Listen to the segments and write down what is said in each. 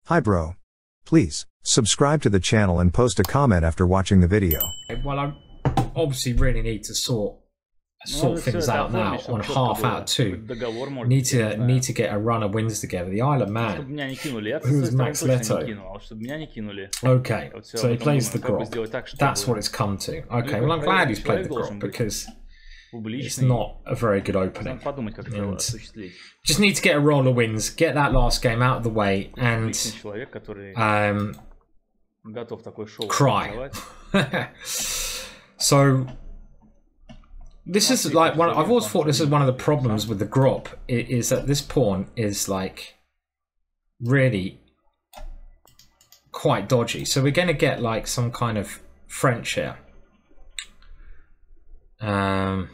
Hi bro. Please, subscribe to the channel and post a comment after watching the video. Well, I obviously really need to sort things out now on half out of 2. Need to get a run of wins together. The Isle of Man. Who's Max Leto? Okay, so he plays the Grob. That's what it's come to. Okay, well I'm glad he's played the Grob because it's not a very good opening. And just need to get a roll of wins, get that last game out of the way, and cry. So this is like one. I've always thought this is one of the problems with the Grob is that this pawn is like really quite dodgy. So we're going to get like some kind of French here. Don't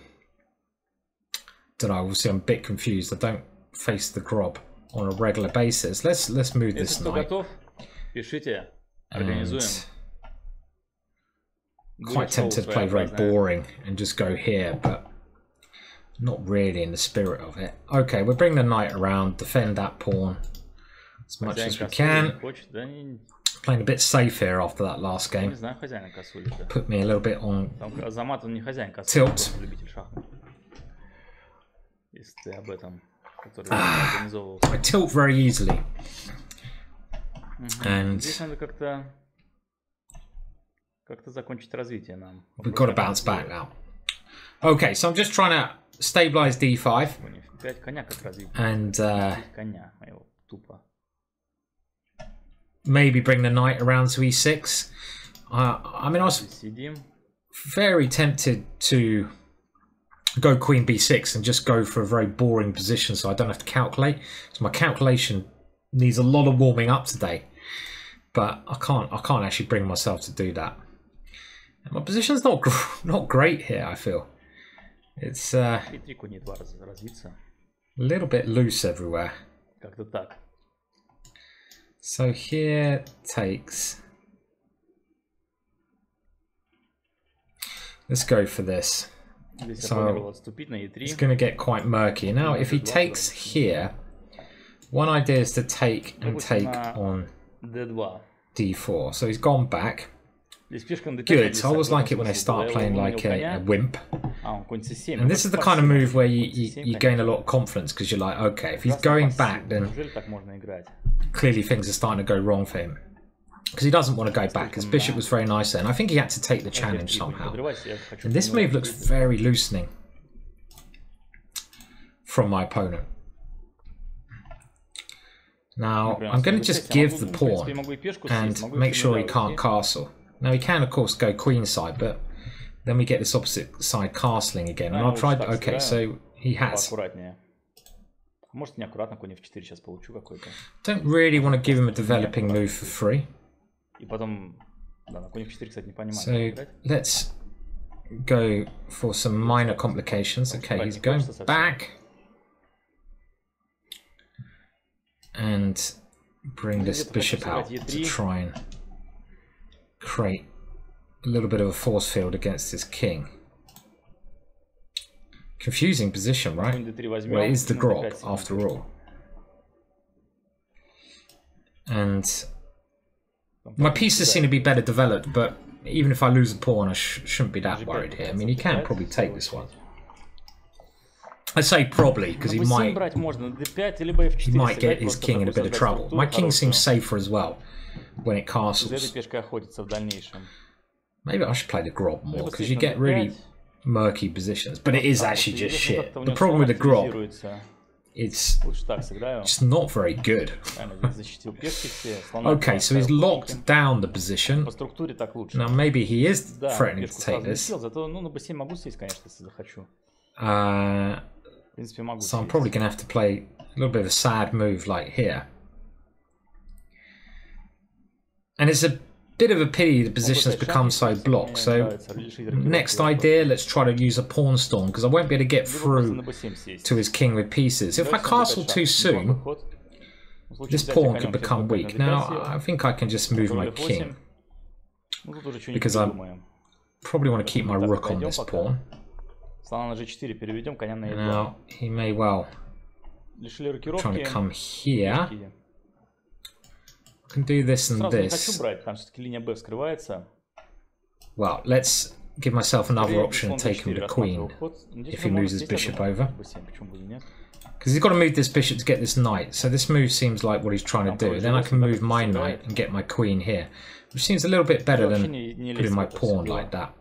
know. Obviously, I'm a bit confused. I don't face the Grob on a regular basis. Let's move this knight. And quite tempted to play very boring and just go here, but not really in the spirit of it. Okay, we'll bring the knight around, defend that pawn as much as we can. Playing a bit safe here after that last game. Put me a little bit on tilt. I tilt very easily. And we've got to bounce back now. Okay, so I'm just trying to stabilize d5 and maybe bring the knight around to e6. I mean, I was very tempted to go queen b6 and just go for a very boring position so I don't have to calculate. So my calculation needs a lot of warming up today, but I can't actually bring myself to do that. And my position's not great here, I feel. It's a little bit loose everywhere. So here takes. Let's go for this. So it's going to get quite murky. Now if he takes here, one idea is to take on d4. So he's gone back. Good. I always like it when they start playing like a wimp. And this is the kind of move where you gain a lot of confidence because you're like, okay, if he's going back, then clearly things are starting to go wrong for him. Because he doesn't want to go back. His bishop was very nice there. And I think he had to take the challenge somehow. And this move looks very loosening from my opponent. Now, I'm going to just give the pawn and make sure he can't castle. Now, he can, of course, go queenside, but then we get this opposite side castling again. And I'll try... Okay, so he has. Don't really want to give him a developing move for free. So let's go for some minor complications. Okay, he's going back. And bring this bishop out to try and create a little bit of a force field against his king. Confusing position, right? Well, it is the Grob after all. And my pieces seem to be better developed, but even if I lose a pawn, I shouldn't be that worried here. I mean, he can probably take this one. I say probably because he might get his king in a bit of trouble. My king seems safer as well when it castles. Maybe I should play the Grob more because you get really murky positions, but it is actually just shit. The problem with the Grob, it's just not very good. Okay, so he's locked down the position. Now maybe he is threatening to take this. So I'm probably going to have to play a little bit of a sad move like here. And it's a bit of a pity the position has become so blocked. So next idea, let's try to use a pawn storm because I won't be able to get through to his king with pieces. If I castle too soon, this pawn could become weak. Now I think I can just move my king because I probably want to keep my rook on this pawn. Now he may well try to come here. can do this and this. Well, let's give myself another option and take him to queen if he moves his bishop over. Because he's got to move this bishop to get this knight. So this move seems like what he's trying to do. Then I can move my knight and get my queen here. Which seems a little bit better than putting my pawn like that.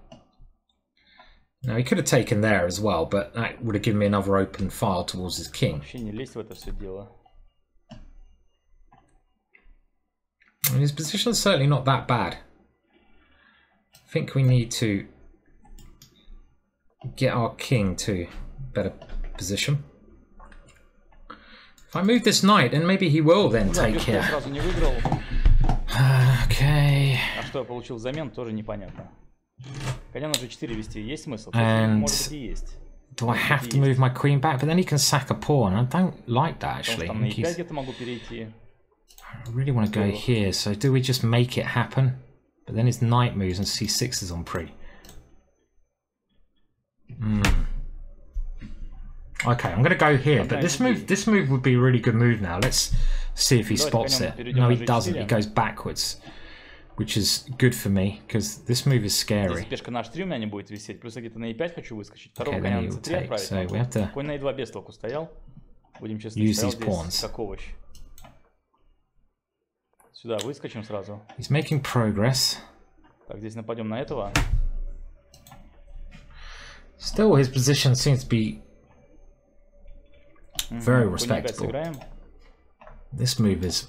Now he could have taken there as well, but that would have given me another open file towards his king. And his position is certainly not that bad. I think we need to get our king to a better position. If I move this knight, then maybe he will then take here. Okay. And do I have to move my queen back? But then he can sack a pawn. I don't like that actually. I really want to go here. So do we just make it happen? But then his knight moves and c6 is on pre. Okay, I'm going to go here, but this move would be a really good move now. Let's see if he spots it. No, he doesn't. He goes backwards, which is good for me because this move is scary. Okay, then he will take. So we have to use these pawns. He's making progress. Still, his position seems to be very respectable. This move is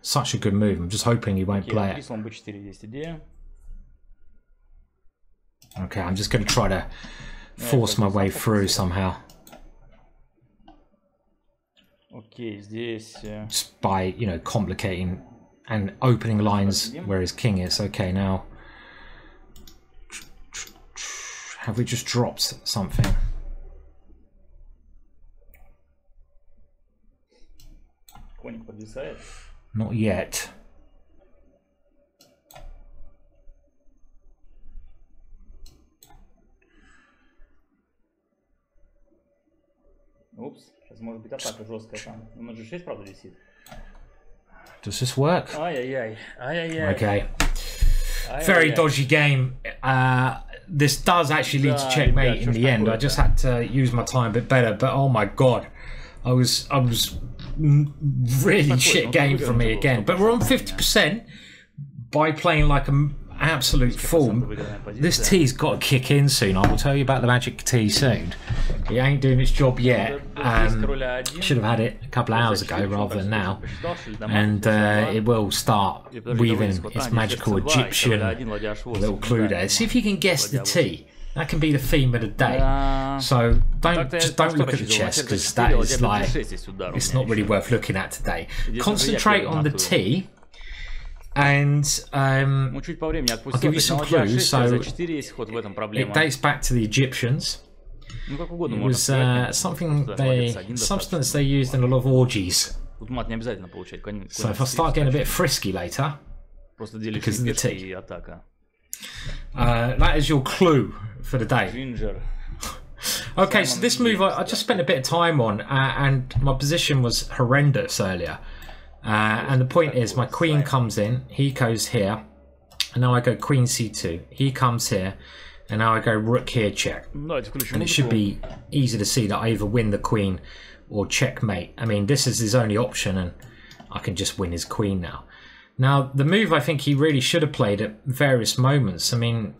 such a good move. I'm just hoping he won't play it. Okay, I'm just going to try to force my way through somehow. Just by, you know, complicating and opening lines where his king is. Okay, now have we just dropped something? Not yet. Does this work? Okay. Very dodgy game. This does actually lead to checkmate in the end. I just had to use my time a bit better, but oh my god, I was really shit game for me again. But we're on 50% by playing like an absolute fool. This tea's got to kick in soon. I will tell you about the magic tea soon. It ain't doing its job yet. Should have had it a couple of hours ago rather than now. And it will start weaving its magical Egyptian little clue there. See if you can guess the tea. That can be the theme of the day. So just don't look at the chess because that is like, it's not really worth looking at today. Concentrate on the tea. And I'll give you some clues. So it dates back to the Egyptians. It was substance they used in a lot of orgies. So if I start getting a bit frisky later, because of the tea, that is your clue for the day. Okay, so this move I just spent a bit of time on, and my position was horrendous earlier. And the point is, my queen comes in, he goes here, and now I go queen c2. He comes here, and now I go rook here, check. And it should be easy to see that I either win the queen or checkmate. I mean, this is his only option, and I can just win his queen now. Now, the move I think he really should have played at various moments. I mean,